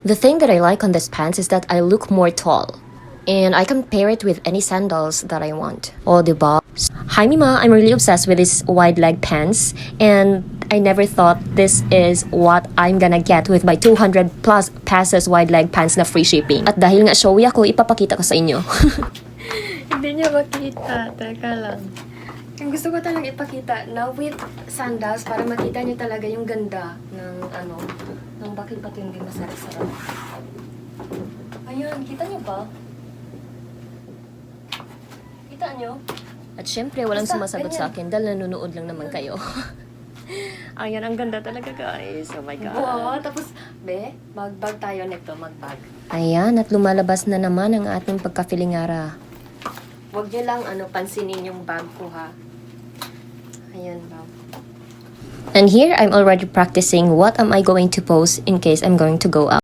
The thing that I like on this pants is that I look more tall. And I can pair it with any sandals that I want. Oh, diba? Hi, Mima. I'm really obsessed with these wide leg pants. And I never thought this is what I'm gonna get with my 200 plus pesos wide leg pants na free shipping. At dahil nga showy ako, ipapakita ko sa inyo. Hindi niyo makita. Teka lang. Yung gusto ko talagang ipakita na with sandals para makita niyo talaga yung ganda ng ng bakit pa ito yung masarap-sarap. Ayun, kita niyo ba? Kita niyo? At syempre, walang sumasagot sa akin dahil nanonood lang naman kayo. Ayan, ang ganda talaga guys. Oh my God. Wow, tapos, magbag tayo nito, magbag. Ayan, at lumalabas na naman ang ating pagkafilingara. Huwag niyo lang pansinin yung bag ko ha. Ayan ba. And here, I'm already practicing what am I going to post in case I'm going to go out.